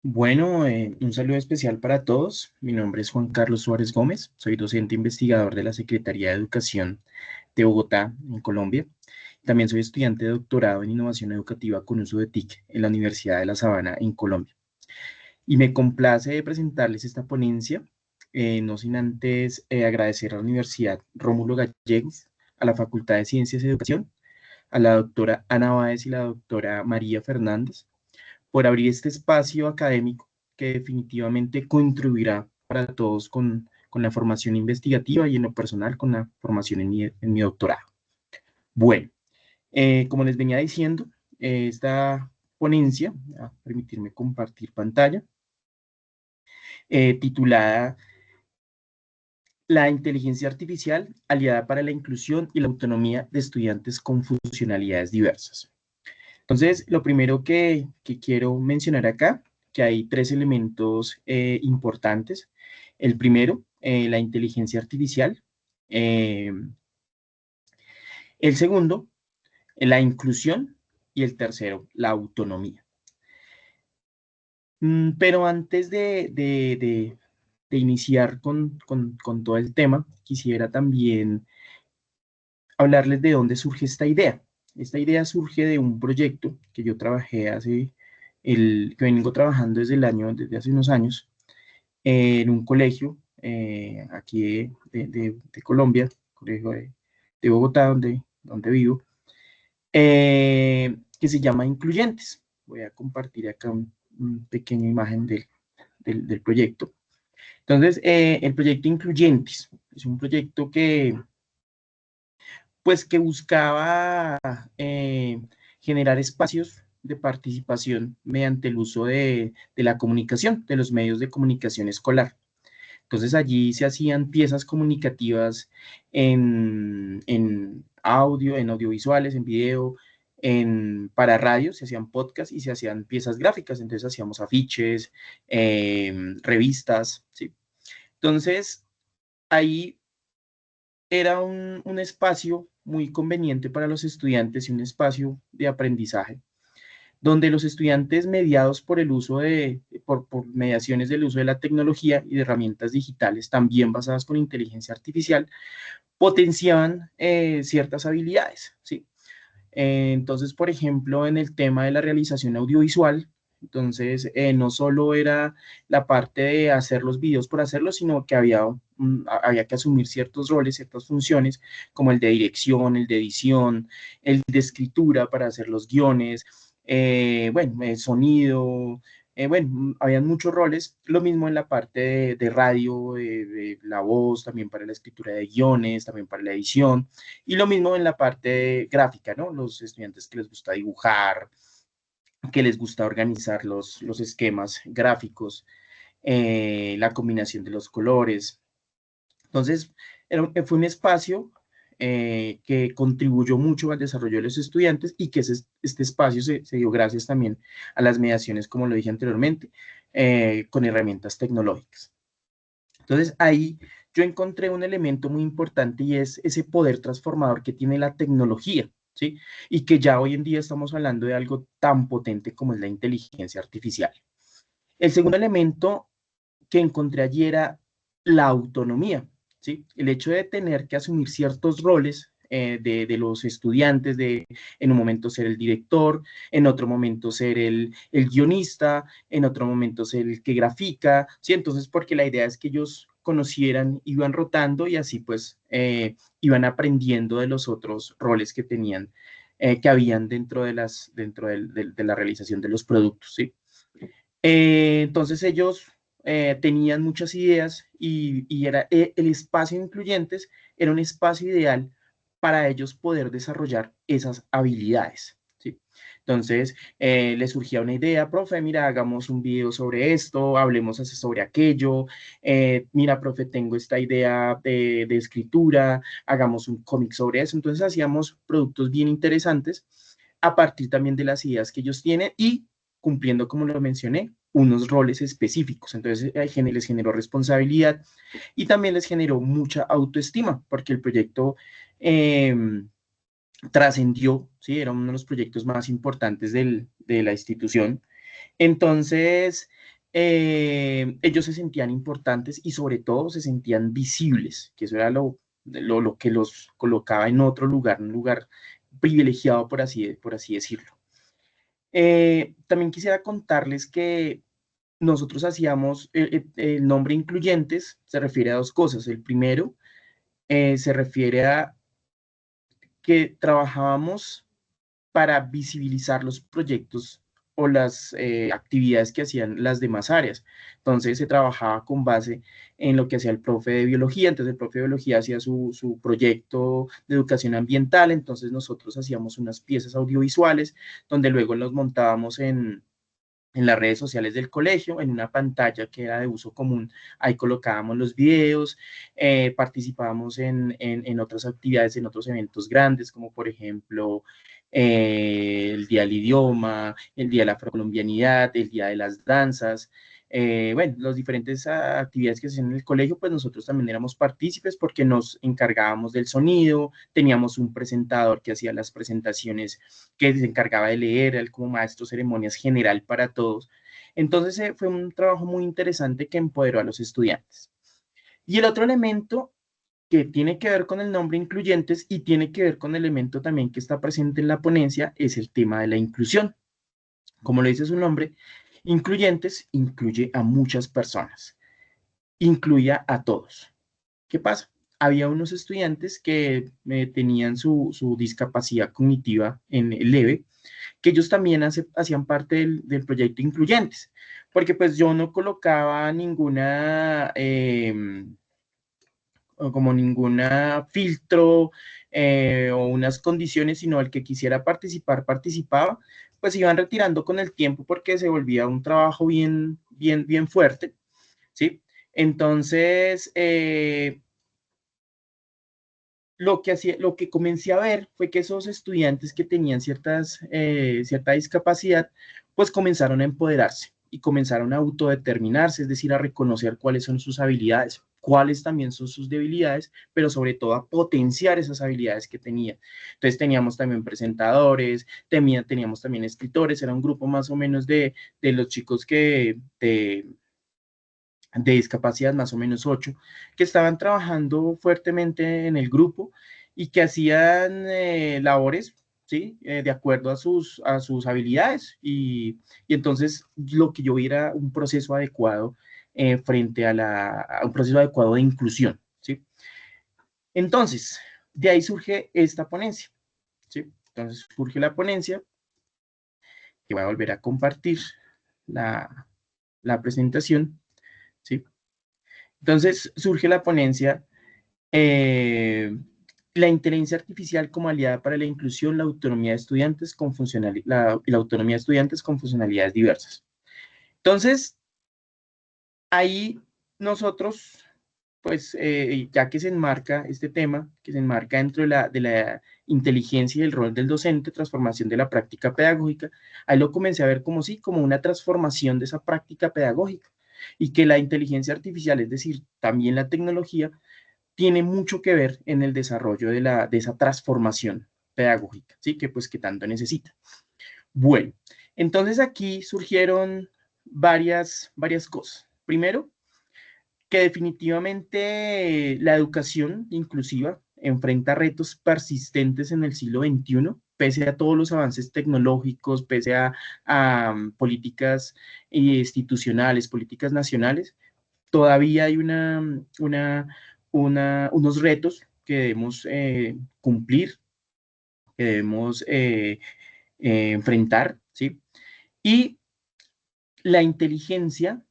Bueno, un saludo especial para todos. Mi nombre es Juan Carlos Suárez Gómez. Soy docente investigador de la Secretaría de Educación de Bogotá, en Colombia. También soy estudiante de doctorado en innovación educativa con uso de TIC en la Universidad de La Sabana, en Colombia. Y me complace presentarles esta ponencia, no sin antes agradecer a la Universidad Rómulo Gallegos, a la Facultad de Ciencias y Educación, a la doctora Ana Báez y la doctora María Fernández por abrir este espacio académico que definitivamente contribuirá para todos con la formación investigativa y en lo personal con la formación en mi doctorado. Bueno, como les venía diciendo, esta ponencia, a permitirme compartir pantalla, titulada La inteligencia artificial aliada para la inclusión y la autonomía de estudiantes con funcionalidades diversas. Entonces, lo primero que quiero mencionar acá, que hay tres elementos importantes. El primero, la inteligencia artificial. Eh, el segundo, la inclusión. Y el tercero, la autonomía. Pero antes de iniciar con todo el tema, quisiera también hablarles de dónde surge esta idea. Esta idea surge de un proyecto que yo trabajé que vengo trabajando desde hace unos años, en un colegio aquí de Colombia, colegio de Bogotá, donde vivo, que se llama Incluyentes. Voy a compartir acá una pequeña imagen del proyecto. Entonces, el proyecto Incluyentes es un proyecto que buscaba generar espacios de participación mediante el uso de la comunicación, de los medios de comunicación escolar. Entonces allí se hacían piezas comunicativas en audio, en audiovisuales, en video, para radio, se hacían podcasts y se hacían piezas gráficas, entonces hacíamos afiches, revistas, ¿sí? Entonces ahí era un espacio muy conveniente para los estudiantes y un espacio de aprendizaje, donde los estudiantes mediados por el uso por mediaciones del uso de la tecnología y de herramientas digitales también basadas con inteligencia artificial, potenciaban ciertas habilidades, ¿sí? Entonces, por ejemplo, en el tema de la realización audiovisual, entonces no solo era la parte de hacer los videos por hacerlos, sino que había que asumir ciertos roles, ciertas funciones, como el de dirección, el de edición, el de escritura para hacer los guiones, bueno, sonido, bueno, habían muchos roles, lo mismo en la parte de radio, de la voz, también para la escritura de guiones, también para la edición. Y lo mismo en la parte gráfica, ¿no? Los estudiantes que les gusta dibujar, que les gusta organizar los esquemas gráficos, la combinación de los colores. Entonces, fue un espacio que contribuyó mucho al desarrollo de los estudiantes y que este espacio se dio gracias también a las mediaciones, como lo dije anteriormente, con herramientas tecnológicas. Entonces ahí yo encontré un elemento muy importante y es ese poder transformador que tiene la tecnología, ¿sí? Y que ya hoy en día estamos hablando de algo tan potente como es la inteligencia artificial. El segundo elemento que encontré allí era la autonomía, ¿sí? El hecho de tener que asumir ciertos roles de los estudiantes, de en un momento ser el director, en otro momento ser el guionista, en otro momento ser el que grafica, ¿sí? Entonces, porque la idea es que ellos conocieran, iban rotando y así pues iban aprendiendo de los otros roles que tenían, que habían dentro de la realización de los productos, ¿sí? Entonces ellos tenían muchas ideas y era, el espacio incluyentes era un espacio ideal para ellos poder desarrollar esas habilidades, ¿sí? Entonces les surgía una idea, profe, mira, hagamos un video sobre esto, hablemos sobre aquello, mira, profe, tengo esta idea de escritura, hagamos un cómic sobre eso. Entonces hacíamos productos bien interesantes a partir también de las ideas que ellos tienen y cumpliendo, como lo mencioné, unos roles específicos. Entonces les generó responsabilidad y también les generó mucha autoestima, porque el proyecto eh, trascendió, ¿sí? Era uno de los proyectos más importantes de la institución. Entonces, ellos se sentían importantes y sobre todo se sentían visibles, que eso era lo que los colocaba en otro lugar, un lugar privilegiado, por así decirlo. También quisiera contarles que nosotros hacíamos el nombre incluyentes, se refiere a dos cosas. El primero se refiere a que trabajábamos para visibilizar los proyectos o las actividades que hacían las demás áreas. Entonces se trabajaba con base en lo que hacía el profe de biología, entonces el profe de biología hacía su proyecto de educación ambiental, entonces nosotros hacíamos unas piezas audiovisuales donde luego los montábamos en las redes sociales del colegio, en una pantalla que era de uso común. Ahí colocábamos los videos, participábamos en otras actividades, en otros eventos grandes, como por ejemplo el Día del Idioma, el Día de la Afrocolombianidad, el Día de las Danzas. Bueno, las diferentes actividades que se hacían en el colegio, pues nosotros también éramos partícipes porque nos encargábamos del sonido, teníamos un presentador que hacía las presentaciones, que se encargaba de leer, él como maestro de ceremonias general para todos. Entonces fue un trabajo muy interesante que empoderó a los estudiantes. Y el otro elemento que tiene que ver con el nombre incluyentes y tiene que ver con el elemento también que está presente en la ponencia es el tema de la inclusión. Como lo dice su nombre, incluyentes incluye a muchas personas, incluye a todos. ¿Qué pasa? Había unos estudiantes que tenían su discapacidad cognitiva en leve, que ellos también hacían parte del proyecto Incluyentes, porque pues yo no colocaba ninguna, como ninguna filtro o unas condiciones, sino el que quisiera participar, participaba, pues iban retirando con el tiempo porque se volvía un trabajo bien fuerte, ¿sí? Entonces, lo que comencé a ver fue que esos estudiantes que tenían cierta discapacidad, pues comenzaron a empoderarse y comenzaron a autodeterminarse, es decir, a reconocer cuáles son sus habilidades, cuáles también son sus debilidades, pero sobre todo a potenciar esas habilidades que tenían. Entonces teníamos también presentadores, teníamos también escritores, era un grupo más o menos de los chicos de discapacidad, más o menos 8, que estaban trabajando fuertemente en el grupo y que hacían labores, ¿sí? De acuerdo a sus habilidades. Y entonces lo que yo vi era un proceso adecuado frente a un proceso adecuado de inclusión, ¿sí? Entonces, de ahí surge esta ponencia, ¿sí? Entonces surge la ponencia, que voy a volver a compartir la presentación, ¿sí? Entonces surge la ponencia, eh, la inteligencia artificial como aliada para la inclusión, la autonomía de estudiantes con la autonomía de estudiantes con funcionalidades diversas. Entonces, ahí nosotros, pues, ya que se enmarca este tema, que se enmarca dentro de la inteligencia y el rol del docente, transformación de la práctica pedagógica, ahí lo comencé a ver como sí, como una transformación de esa práctica pedagógica y que la inteligencia artificial, es decir, también la tecnología, tiene mucho que ver en el desarrollo de esa transformación pedagógica, ¿sí? Que pues que tanto necesita. Bueno, entonces aquí surgieron varias cosas. Primero, que definitivamente la educación inclusiva enfrenta retos persistentes en el siglo XXI, pese a todos los avances tecnológicos, pese a políticas institucionales, políticas nacionales, todavía hay unos retos que debemos cumplir, que debemos enfrentar, ¿sí? Y la inteligencia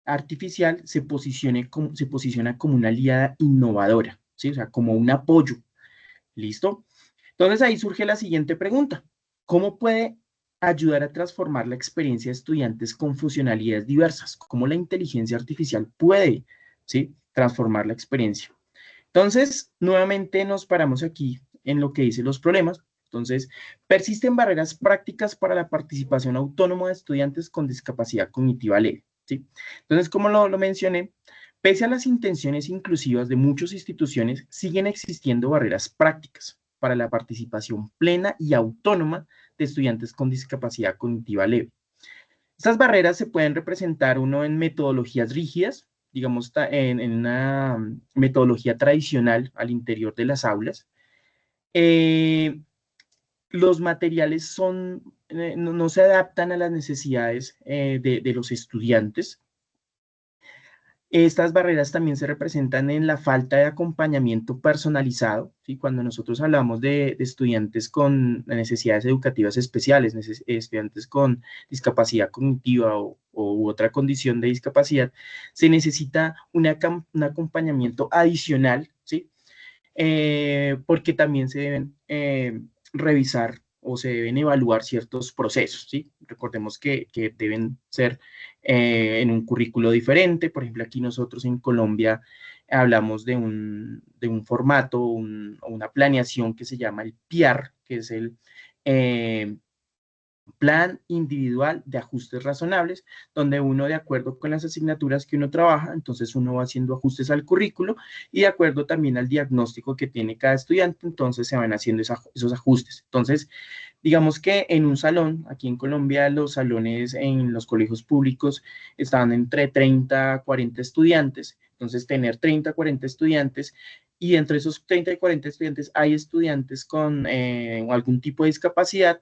artificial se posiciona como una aliada innovadora, ¿sí? O sea, como un apoyo, ¿listo? Entonces ahí surge la siguiente pregunta. ¿Cómo puede ayudar a transformar la experiencia de estudiantes con funcionalidades diversas? ¿Cómo la inteligencia artificial puede, ¿sí? Transformar la experiencia? Entonces, nuevamente nos paramos aquí en lo que dicen los problemas. Entonces, persisten barreras prácticas para la participación autónoma de estudiantes con discapacidad cognitiva leve, ¿sí? Entonces, como lo mencioné, pese a las intenciones inclusivas de muchas instituciones, siguen existiendo barreras prácticas para la participación plena y autónoma de estudiantes con discapacidad cognitiva leve. Estas barreras se pueden representar uno en metodologías rígidas, digamos, en una metodología tradicional al interior de las aulas. Eh, los materiales no se adaptan a las necesidades de los estudiantes. Estas barreras también se representan en la falta de acompañamiento personalizado, ¿sí? Cuando nosotros hablamos de estudiantes con necesidades educativas especiales, estudiantes con discapacidad cognitiva u otra condición de discapacidad, se necesita un acompañamiento adicional, ¿sí? Porque también se deben revisar o se deben evaluar ciertos procesos, ¿sí? Recordemos que deben ser en un currículo diferente. Por ejemplo, aquí nosotros en Colombia hablamos de un formato o una planeación que se llama el PIAR, que es el eh, Plan Individual de Ajustes Razonables, donde uno, de acuerdo con las asignaturas que uno trabaja, entonces uno va haciendo ajustes al currículo y de acuerdo también al diagnóstico que tiene cada estudiante, entonces se van haciendo esos ajustes. Entonces, digamos que en un salón, aquí en Colombia, los salones en los colegios públicos estaban entre 30 a 40 estudiantes, entonces tener 30 a 40 estudiantes y entre esos 30 y 40 estudiantes hay estudiantes con algún tipo de discapacidad,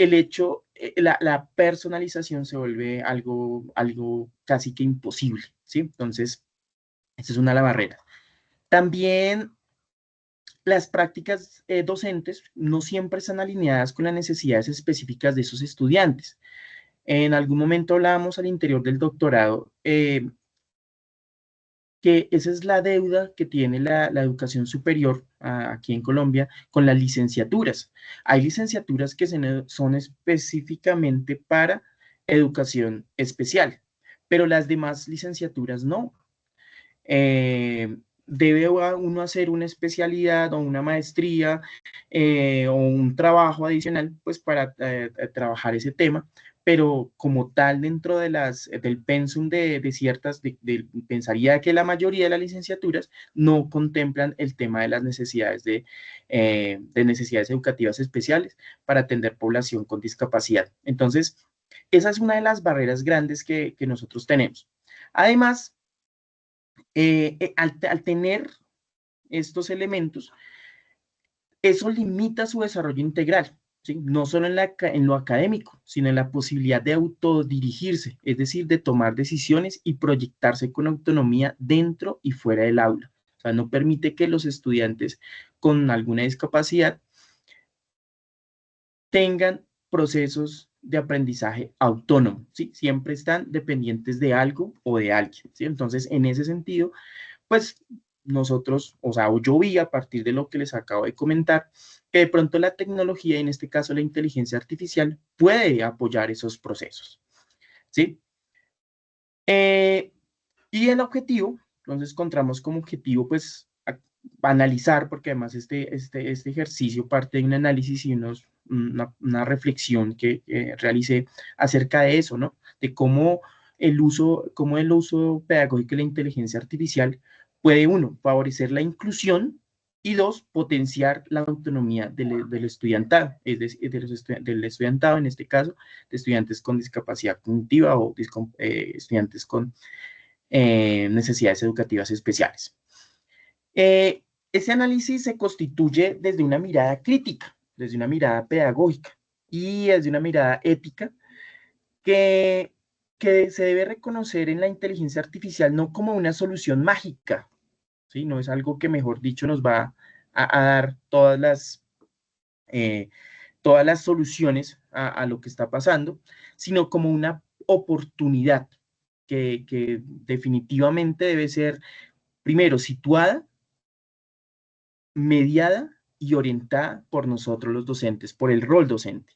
el hecho, la personalización se vuelve algo casi que imposible, ¿sí? Entonces, esa es una de las barreras. También las prácticas docentes no siempre están alineadas con las necesidades específicas de esos estudiantes. En algún momento hablábamos al interior del doctorado que esa es la deuda que tiene la educación superior aquí en Colombia con las licenciaturas. Hay licenciaturas que son específicamente para educación especial, pero las demás licenciaturas no. Debe uno hacer una especialidad o una maestría o un trabajo adicional, pues para trabajar ese tema, pero como tal dentro del pensum de ciertas, pensaría que la mayoría de las licenciaturas no contemplan el tema de las necesidades de necesidades educativas especiales para atender población con discapacidad. Entonces, esa es una de las barreras grandes que nosotros tenemos. Además, al tener estos elementos, eso limita su desarrollo integral, ¿sí? No solo en lo académico, sino en la posibilidad de autodirigirse, es decir, de tomar decisiones y proyectarse con autonomía dentro y fuera del aula. O sea, no permite que los estudiantes con alguna discapacidad tengan procesos de aprendizaje autónomo, ¿sí? Siempre están dependientes de algo o de alguien, ¿sí? Entonces, en ese sentido, pues nosotros, o sea, yo vi a partir de lo que les acabo de comentar, que de pronto la tecnología, en este caso la inteligencia artificial, puede apoyar esos procesos, ¿sí? Eh, y el objetivo, entonces encontramos como objetivo, pues, analizar, porque además este ejercicio parte de un análisis y una reflexión que realicé acerca de eso, ¿no? De cómo el uso pedagógico de la inteligencia artificial puede, uno, favorecer la inclusión y dos, potenciar la autonomía del estudiantado, es decir, del estudiantado, en este caso, de estudiantes con discapacidad cognitiva o estudiantes con necesidades educativas especiales. Ese análisis se constituye desde una mirada crítica, desde una mirada pedagógica y desde una mirada ética que, que se debe reconocer en la inteligencia artificial no como una solución mágica, ¿sí? No es algo que, mejor dicho, nos va a dar eh, todas las soluciones a lo que está pasando, sino como una oportunidad que definitivamente debe ser, primero, situada, mediada y orientada por nosotros los docentes, por el rol docente.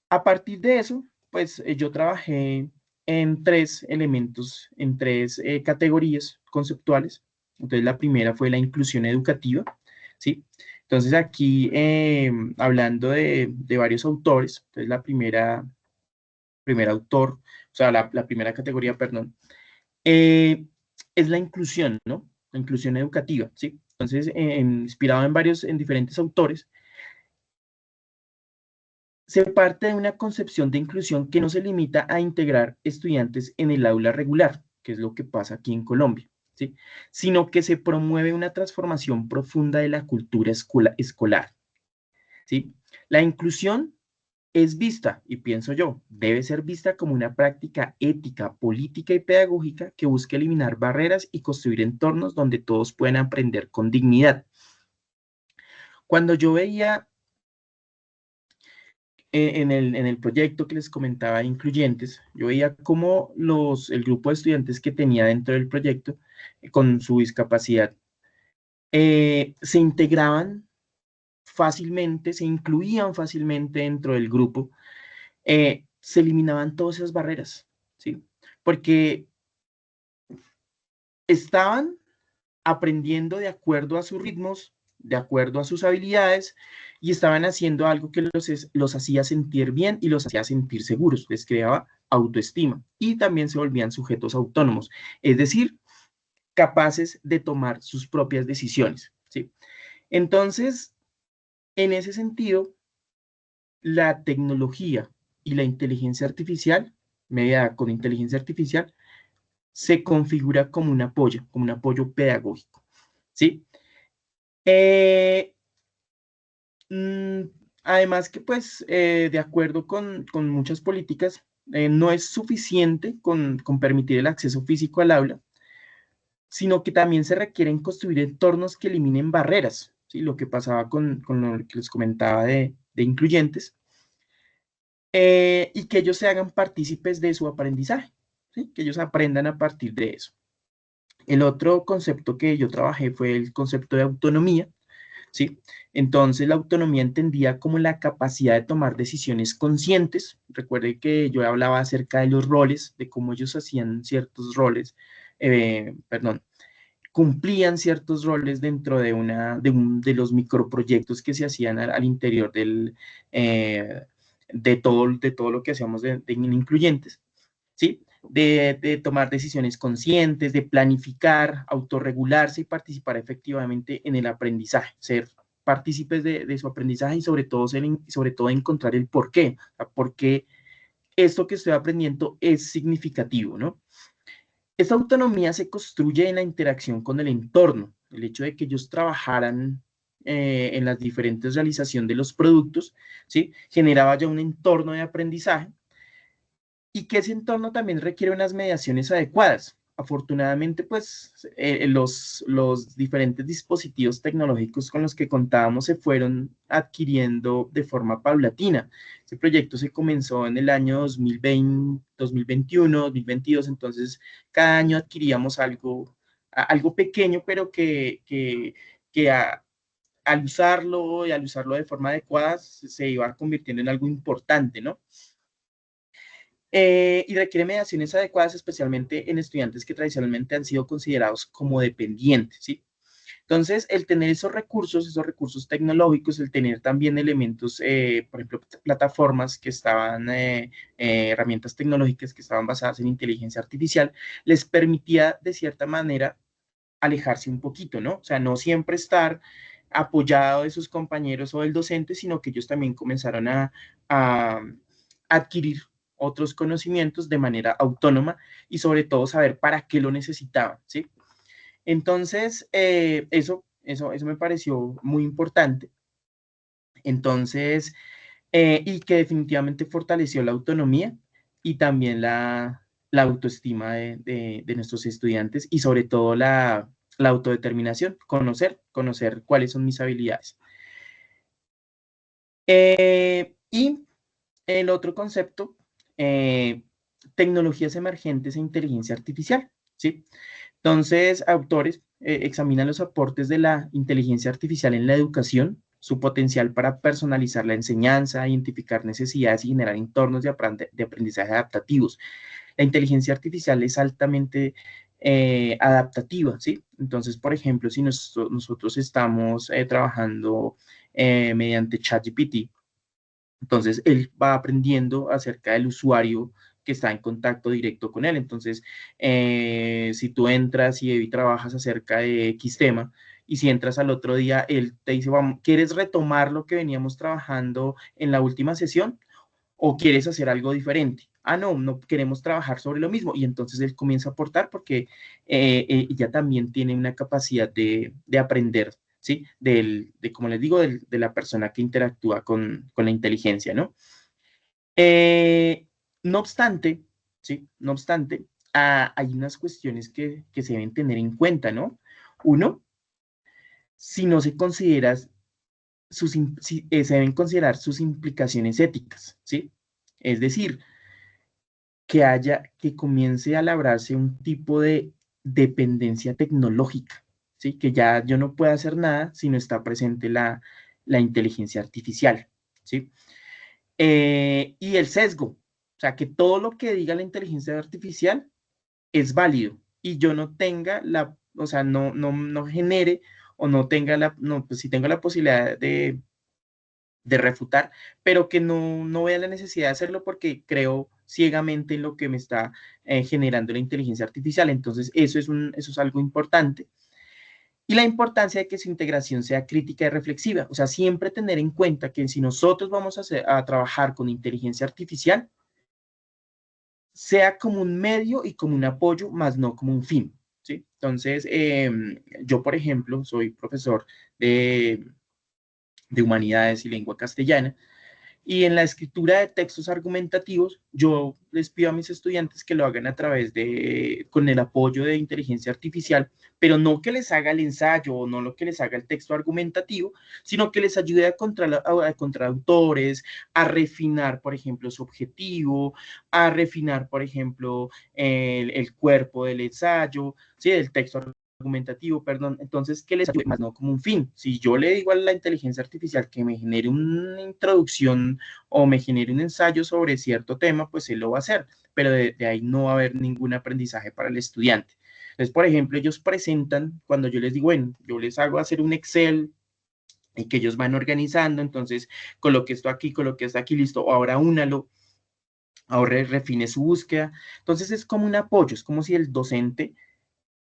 A partir de eso, pues yo trabajé en tres elementos, en tres categorías conceptuales. Entonces, la primera fue la inclusión educativa, ¿sí? Entonces, aquí hablando de varios autores, entonces primer autor, o sea, la primera categoría, perdón, eh, es la inclusión, ¿no? La inclusión educativa, ¿sí? Entonces, inspirado en diferentes autores, se parte de una concepción de inclusión que no se limita a integrar estudiantes en el aula regular, que es lo que pasa aquí en Colombia, ¿sí? Sino que se promueve una transformación profunda de la cultura escolar, ¿sí? La inclusión es vista, y pienso yo, debe ser vista como una práctica ética, política y pedagógica que busca eliminar barreras y construir entornos donde todos puedan aprender con dignidad. Cuando yo veía en el proyecto que les comentaba, Incluyentes, yo veía cómo el grupo de estudiantes que tenía dentro del proyecto, con su discapacidad, se integraban fácilmente, se incluían fácilmente dentro del grupo, se eliminaban todas esas barreras, ¿sí? Porque estaban aprendiendo de acuerdo a sus ritmos, de acuerdo a sus habilidades, y estaban haciendo algo que los hacía sentir bien y los hacía sentir seguros, les creaba autoestima y también se volvían sujetos autónomos, es decir, capaces de tomar sus propias decisiones, ¿sí? Entonces, en ese sentido, la tecnología y la inteligencia artificial, mediada con inteligencia artificial, se configura como un apoyo pedagógico, ¿sí? Eh, mm, Además que, pues, de acuerdo con muchas políticas, no es suficiente con permitir el acceso físico al aula, sino que también se requieren construir entornos que eliminen barreras, ¿sí? Lo que pasaba con lo que les comentaba de incluyentes, y que ellos se hagan partícipes de su aprendizaje, ¿sí? Que ellos aprendan a partir de eso. El otro concepto que yo trabajé fue el concepto de autonomía, ¿sí? Entonces la autonomía entendía como la capacidad de tomar decisiones conscientes. Recuerde que yo hablaba acerca de los roles, de cómo ellos hacían ciertos roles, perdón, cumplían ciertos roles dentro de los microproyectos que se hacían al interior eh, de todo lo que hacíamos de incluyentes, ¿sí? De tomar decisiones conscientes, de planificar, autorregularse y participar efectivamente en el aprendizaje, ser partícipes de su aprendizaje y sobre todo encontrar el por qué, o sea, por qué esto que estoy aprendiendo es significativo, ¿no? Esta autonomía se construye en la interacción con el entorno, el hecho de que ellos trabajaran en las diferentes realizaciones de los productos, ¿sí? Generaba ya un entorno de aprendizaje y que ese entorno también requiere unas mediaciones adecuadas. Afortunadamente, pues los diferentes dispositivos tecnológicos con los que contábamos se fueron adquiriendo de forma paulatina. Este proyecto se comenzó en el año 2020, 2021, 2022, entonces cada año adquiríamos algo pequeño, pero que al usarlo y al usarlo de forma adecuada se iba convirtiendo en algo importante, ¿no? Y requiere mediaciones adecuadas, especialmente en estudiantes que tradicionalmente han sido considerados como dependientes, ¿sí? Entonces, el tener esos recursos tecnológicos, el tener también elementos, por ejemplo, plataformas que estaban, herramientas tecnológicas que estaban basadas en inteligencia artificial, les permitía de cierta manera alejarse un poquito, ¿no? O sea, no siempre estar apoyado de sus compañeros o del docente, sino que ellos también comenzaron a adquirir otros conocimientos de manera autónoma y sobre todo saber para qué lo necesitaban, ¿sí? Entonces, eso me pareció muy importante. Entonces, y que definitivamente fortaleció la autonomía y también la autoestima de nuestros estudiantes y sobre todo la autodeterminación, conocer cuáles son mis habilidades. Y el otro concepto, tecnologías emergentes e inteligencia artificial, ¿sí? Entonces, autores examinan los aportes de la inteligencia artificial en la educación, su potencial para personalizar la enseñanza, identificar necesidades y generar entornos de aprendizaje adaptativos. La inteligencia artificial es altamente adaptativa, ¿sí? Entonces, por ejemplo, si nosotros estamos trabajando mediante ChatGPT, entonces, él va aprendiendo acerca del usuario que está en contacto directo con él. Entonces, si tú entras y trabajas acerca de X tema y si entras al otro día, él te dice, vamos, ¿quieres retomar lo que veníamos trabajando en la última sesión o quieres hacer algo diferente? Ah, no, no queremos trabajar sobre lo mismo. Y entonces él comienza a aportar porque ya también tiene una capacidad de aprender, ¿sí? Como les digo, de la persona que interactúa con la inteligencia, ¿no? Eh, no obstante, ¿sí? No obstante, hay unas cuestiones que se deben tener en cuenta, ¿no? Uno, si no se considera se deben considerar sus implicaciones éticas, ¿sí? Es decir, que comience a labrarse un tipo de dependencia tecnológica, ¿sí? Que ya yo no puedo hacer nada si no está presente la inteligencia artificial, ¿sí? Y el sesgo, o sea, que todo lo que diga la inteligencia artificial es válido y yo no tenga o sea, no genere o no tenga no, pues si tengo la posibilidad de refutar, pero que no vea la necesidad de hacerlo porque creo ciegamente en lo que me está generando la inteligencia artificial. Entonces, eso es algo importante. Y la importancia de que su integración sea crítica y reflexiva. O sea, siempre tener en cuenta que si nosotros vamos a trabajar con inteligencia artificial, sea como un medio y como un apoyo, más no como un fin. ¿Sí? Entonces, yo, por ejemplo, soy profesor de humanidades y lengua castellana. Y en la escritura de textos argumentativos, yo les pido a mis estudiantes que lo hagan con el apoyo de inteligencia artificial, pero no que les haga el ensayo o no lo que les haga el texto argumentativo, sino que les ayude a encontrar autores, a refinar, por ejemplo, su objetivo, a refinar, por ejemplo, el cuerpo del ensayo, ¿sí? Del texto argumentativo, perdón, entonces que les ayude más no como un fin. Si yo le digo a la inteligencia artificial que me genere una introducción o me genere un ensayo sobre cierto tema, pues él lo va a hacer, pero de ahí no va a haber ningún aprendizaje para el estudiante. Entonces, por ejemplo, ellos presentan, cuando yo les digo, bueno, yo les hago hacer un Excel y que ellos van organizando, entonces coloque esto aquí, listo, ahora únalo, ahora refine su búsqueda. Entonces es como un apoyo, es como si el docente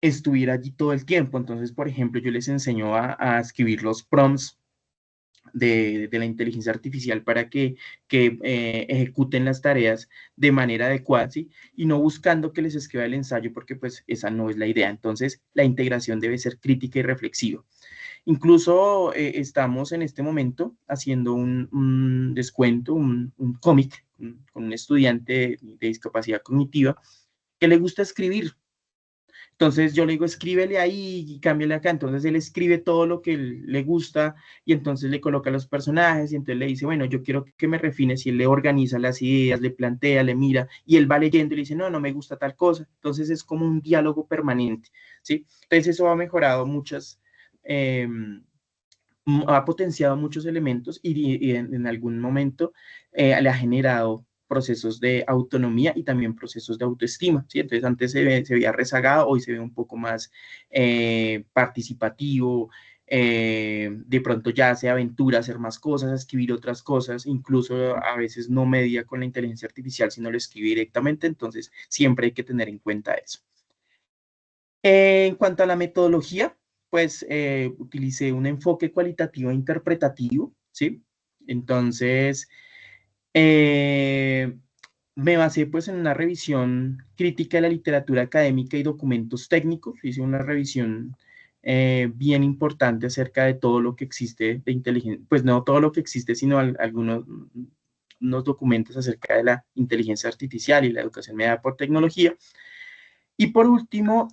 estuviera allí todo el tiempo. Entonces, por ejemplo, yo les enseño a escribir los prompts de la inteligencia artificial para que ejecuten las tareas de manera adecuada, ¿sí? Y no buscando que les escriba el ensayo, porque pues esa no es la idea. Entonces, la integración debe ser crítica y reflexiva. Incluso estamos en este momento haciendo un descuento, un cómic con un estudiante de discapacidad cognitiva que le gusta escribir. Entonces yo le digo, escríbele ahí y cámbiale acá. Entonces él escribe todo lo que le gusta y entonces le coloca los personajes y entonces le dice, bueno, yo quiero que me refines y él le organiza las ideas, le plantea, le mira y él va leyendo y le dice, no, no me gusta tal cosa. Entonces es como un diálogo permanente, ¿sí? Entonces eso ha mejorado eh, ha potenciado muchos elementos y en algún momento le ha generado procesos de autonomía y también procesos de autoestima, ¿sí? Entonces antes se veía rezagado, hoy se ve un poco más participativo, de pronto ya se aventura a hacer más cosas, a escribir otras cosas, incluso a veces no media con la inteligencia artificial, sino lo escribe directamente, entonces siempre hay que tener en cuenta eso. En cuanto a la metodología, pues utilicé un enfoque cualitativo e interpretativo, ¿sí? Entonces, eh, me basé pues en una revisión crítica de la literatura académica y documentos técnicos. Hice una revisión bien importante acerca de todo lo que existe de inteligencia, pues no todo lo que existe, sino algunos unos documentos acerca de la inteligencia artificial y la educación mediada por tecnología. Y por último,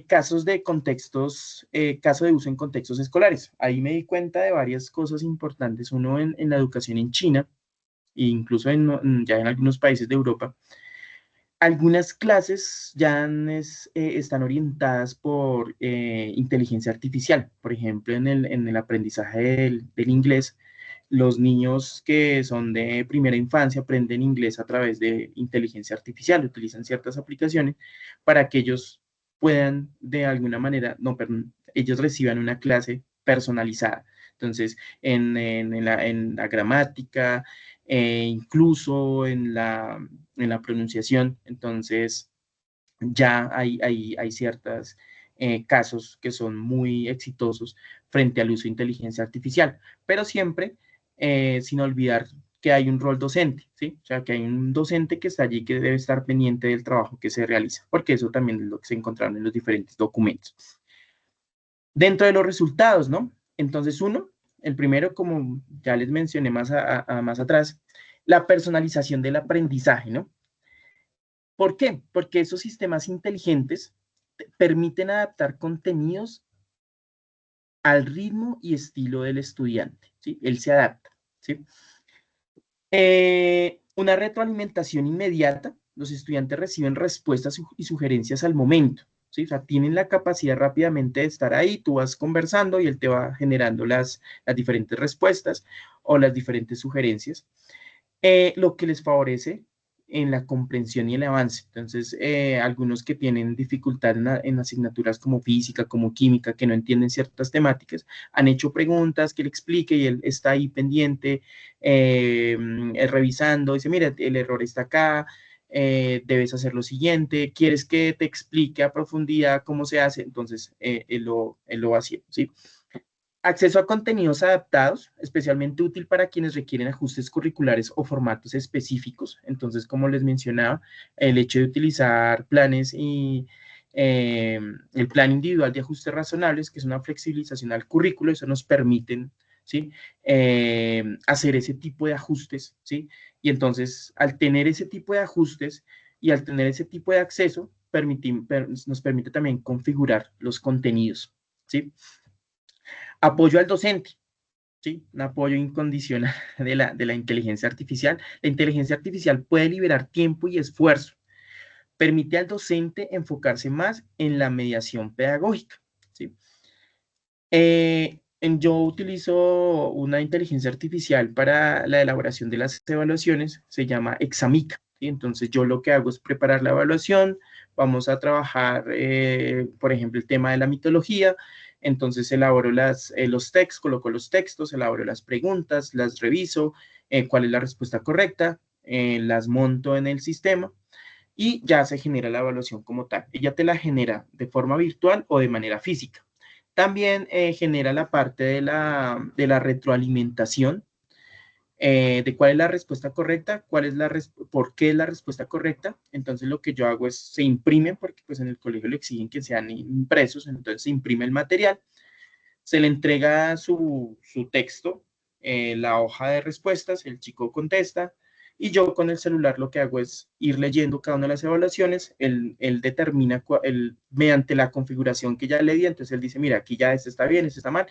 caso de uso en contextos escolares. Ahí me di cuenta de varias cosas importantes. Uno en la educación en China, e incluso ya en algunos países de Europa. Algunas clases están orientadas por inteligencia artificial. Por ejemplo, en el aprendizaje del inglés, los niños que son de primera infancia aprenden inglés a través de inteligencia artificial, utilizan ciertas aplicaciones para que ellos puedan de alguna manera, no, perdón, ellos reciban una clase personalizada. Entonces, en la gramática, incluso en la pronunciación, entonces ya hay ciertas casos que son muy exitosos frente al uso de inteligencia artificial, pero siempre sin olvidar que hay un rol docente, ¿sí? O sea, que hay un docente que está allí que debe estar pendiente del trabajo que se realiza, porque eso también es lo que se encontraron en los diferentes documentos. Dentro de los resultados, ¿no? Entonces, uno, el primero, como ya les mencioné más atrás, la personalización del aprendizaje, ¿no? ¿Por qué? Porque esos sistemas inteligentes permiten adaptar contenidos al ritmo y estilo del estudiante, ¿sí? Él se adapta, ¿sí? Una retroalimentación inmediata, los estudiantes reciben respuestas y sugerencias al momento, ¿sí? O sea, tienen la capacidad rápidamente de estar ahí, tú vas conversando y él te va generando las diferentes respuestas o las diferentes sugerencias, lo que les favorece en la comprensión y el avance. Entonces, algunos que tienen dificultad en asignaturas como física, como química, que no entienden ciertas temáticas, han hecho preguntas que le explique y él está ahí pendiente, revisando, dice, mira, el error está acá, debes hacer lo siguiente, quieres que te explique a profundidad cómo se hace, entonces él lo va haciendo, ¿sí? Acceso a contenidos adaptados, especialmente útil para quienes requieren ajustes curriculares o formatos específicos. Entonces, como les mencionaba, el hecho de utilizar planes y el plan individual de ajustes razonables, que es una flexibilización al currículo, eso nos permiten, ¿sí? Hacer ese tipo de ajustes, ¿sí? Y entonces, al tener ese tipo de ajustes y al tener ese tipo de acceso, nos permite también configurar los contenidos, ¿sí? Apoyo al docente, ¿sí? Un apoyo incondicional de la inteligencia artificial. La inteligencia artificial puede liberar tiempo y esfuerzo. Permite al docente enfocarse más en la mediación pedagógica, ¿sí? Yo utilizo una inteligencia artificial para la elaboración de las evaluaciones, se llama Examica, ¿sí? Entonces yo lo que hago es preparar la evaluación, vamos a trabajar, por ejemplo, el tema de la mitología, entonces elaboro los textos, coloco los textos, elaboro las preguntas, las reviso, cuál es la respuesta correcta, las monto en el sistema y ya se genera la evaluación como tal. Ella te la genera de forma virtual o de manera física. También genera la parte de la retroalimentación, de cuál es la respuesta correcta, por qué es la respuesta correcta. Entonces lo que yo hago es, se imprimen, porque pues en el colegio le exigen que sean impresos, entonces se imprime el material, se le entrega su texto, la hoja de respuestas, el chico contesta, y yo con el celular lo que hago es ir leyendo cada una de las evaluaciones, él determina, mediante la configuración que ya le di, entonces él dice, mira, aquí ya este está bien, este está mal,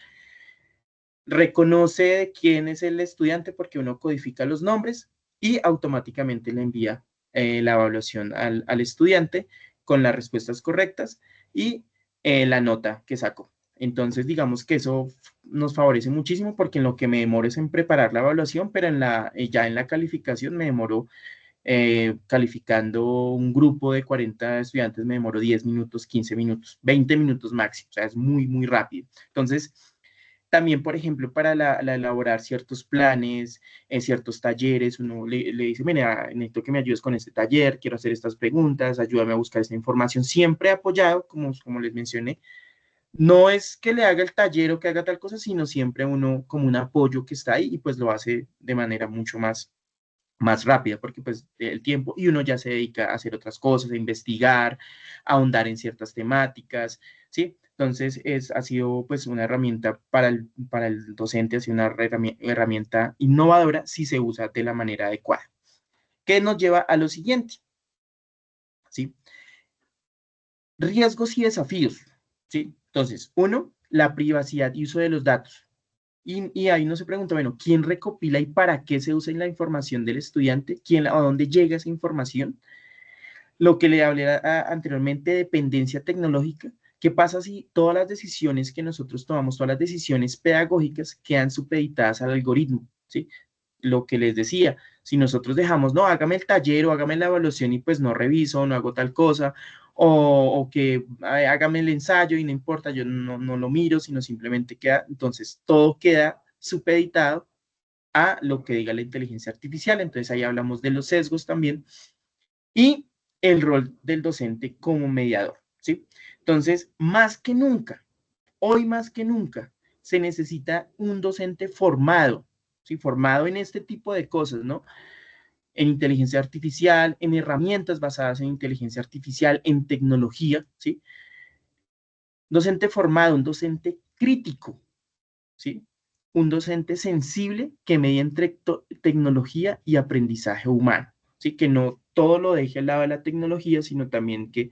reconoce de quién es el estudiante porque uno codifica los nombres y automáticamente le envía la evaluación al estudiante con las respuestas correctas y la nota que sacó. Entonces, digamos que eso nos favorece muchísimo porque en lo que me demoro es en preparar la evaluación, pero ya en la calificación me demoro calificando un grupo de 40 estudiantes, me demoro 10 minutos, 15 minutos, 20 minutos máximo, o sea, es muy, muy rápido. Entonces, también, por ejemplo, para elaborar ciertos planes, ciertos talleres, uno le dice, mira, necesito que me ayudes con este taller, quiero hacer estas preguntas, ayúdame a buscar esta información, siempre apoyado, como les mencioné. No es que le haga el taller o que haga tal cosa, sino siempre uno como un apoyo que está ahí y pues lo hace de manera mucho más rápida, porque pues el tiempo y uno ya se dedica a hacer otras cosas, a investigar, a ahondar en ciertas temáticas, ¿sí? Entonces ha sido pues una herramienta para el docente, ha sido una herramienta innovadora si se usa de la manera adecuada. ¿Qué nos lleva a lo siguiente? ¿Sí? Riesgos y desafíos, ¿sí? Entonces, uno, la privacidad y uso de los datos. Y ahí uno se pregunta, bueno, ¿quién recopila y para qué se usa la información del estudiante? ¿A dónde llega esa información? Lo que le hablé anteriormente, dependencia tecnológica. ¿Qué pasa si todas las decisiones que nosotros tomamos, todas las decisiones pedagógicas quedan supeditadas al algoritmo? ¿Sí? Lo que les decía, si nosotros dejamos, no, hágame el taller o hágame la evaluación y pues no reviso, no hago tal cosa, o que hágame el ensayo y no importa, yo no lo miro, sino simplemente queda, entonces todo queda supeditado a lo que diga la inteligencia artificial. Entonces ahí hablamos de los sesgos también y el rol del docente como mediador, ¿sí? Entonces, más que nunca, hoy más que nunca, se necesita un docente formado, ¿sí? Formado en este tipo de cosas, ¿no? En inteligencia artificial, en herramientas basadas en inteligencia artificial, en tecnología, ¿sí? Docente formado, un docente crítico, ¿sí? Un docente sensible que medie entre tecnología y aprendizaje humano, ¿sí? Que no todo lo deje al lado de la tecnología, sino también que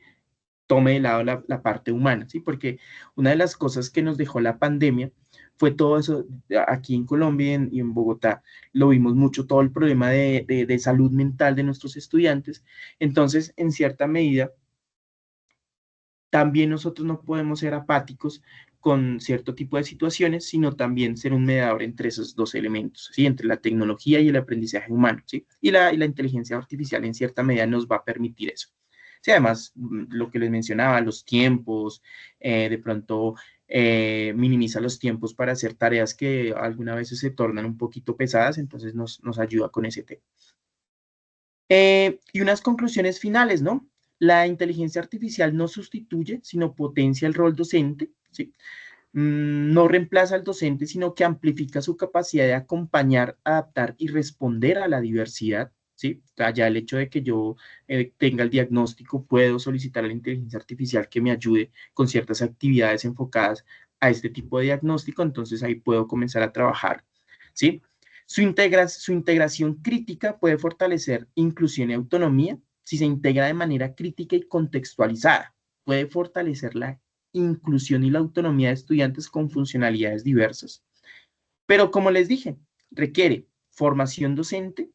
tome de lado la parte humana, ¿sí? Porque una de las cosas que nos dejó la pandemia fue todo eso, aquí en Colombia y en Bogotá, lo vimos mucho, todo el problema de salud mental de nuestros estudiantes. Entonces, en cierta medida, también nosotros no podemos ser apáticos con cierto tipo de situaciones, sino también ser un mediador entre esos dos elementos, ¿sí? Entre la tecnología y el aprendizaje humano, ¿sí? Y la inteligencia artificial en cierta medida nos va a permitir eso. Sí, además, lo que les mencionaba, los tiempos, de pronto minimiza los tiempos para hacer tareas que algunas veces se tornan un poquito pesadas, entonces nos ayuda con ese tema. Y unas conclusiones finales, ¿no? La inteligencia artificial no sustituye, sino potencia el rol docente, ¿sí? No reemplaza al docente, sino que amplifica su capacidad de acompañar, adaptar y responder a la diversidad, ¿sí? O sea, ya el hecho de que yo tenga el diagnóstico, puedo solicitar a la inteligencia artificial que me ayude con ciertas actividades enfocadas a este tipo de diagnóstico, entonces ahí puedo comenzar a trabajar, ¿sí? Su integración crítica puede fortalecer inclusión y autonomía si se integra de manera crítica y contextualizada. Puede fortalecer la inclusión y la autonomía de estudiantes con funcionalidades diversas. Pero como les dije, requiere formación docente,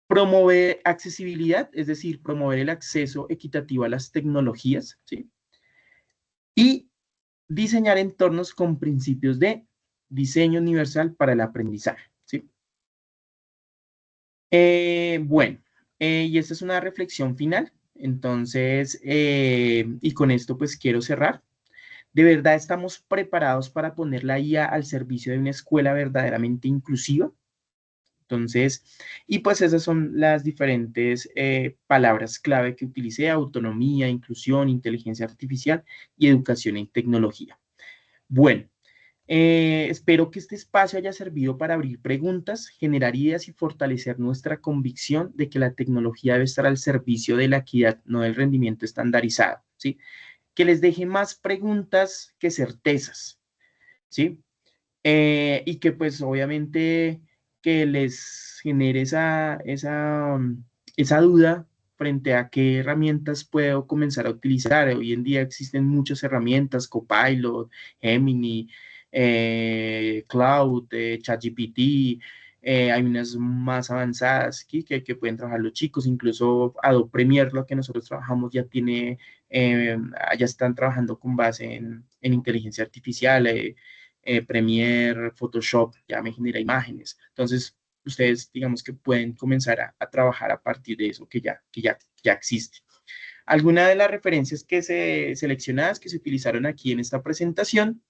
promover accesibilidad, es decir, promover el acceso equitativo a las tecnologías, ¿sí? Y diseñar entornos con principios de diseño universal para el aprendizaje, ¿sí? Bueno, y esta es una reflexión final. Entonces, y con esto pues quiero cerrar. ¿De verdad estamos preparados para poner la IA al servicio de una escuela verdaderamente inclusiva? Entonces, y pues esas son las diferentes palabras clave que utilicé: autonomía, inclusión, inteligencia artificial y educación en tecnología. Bueno, espero que este espacio haya servido para abrir preguntas, generar ideas y fortalecer nuestra convicción de que la tecnología debe estar al servicio de la equidad, no del rendimiento estandarizado, ¿sí? Que les deje más preguntas que certezas, ¿sí? Y que pues obviamente que les genere esa duda frente a qué herramientas puedo comenzar a utilizar. Hoy en día existen muchas herramientas: Copilot, Gemini, Cloud, ChatGPT. Hay unas más avanzadas que pueden trabajar los chicos, incluso Adobe Premiere, lo que nosotros trabajamos, ya tiene, ya están trabajando con base en inteligencia artificial. Premiere, Photoshop, ya me genera imágenes. Entonces, ustedes, digamos que pueden comenzar a trabajar a partir de eso que ya existe. Algunas de las referencias que se seleccionadas, que se utilizaron aquí en esta presentación.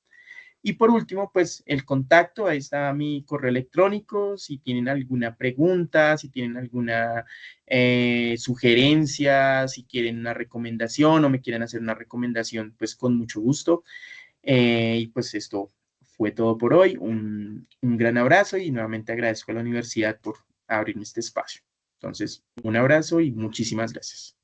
Y por último, pues el contacto, ahí está mi correo electrónico. Si tienen alguna pregunta, si tienen alguna sugerencia, si quieren una recomendación o me quieren hacer una recomendación, pues con mucho gusto. Y pues esto fue todo por hoy. Un gran abrazo y nuevamente agradezco a la universidad por abrirme este espacio. Entonces, un abrazo y muchísimas gracias.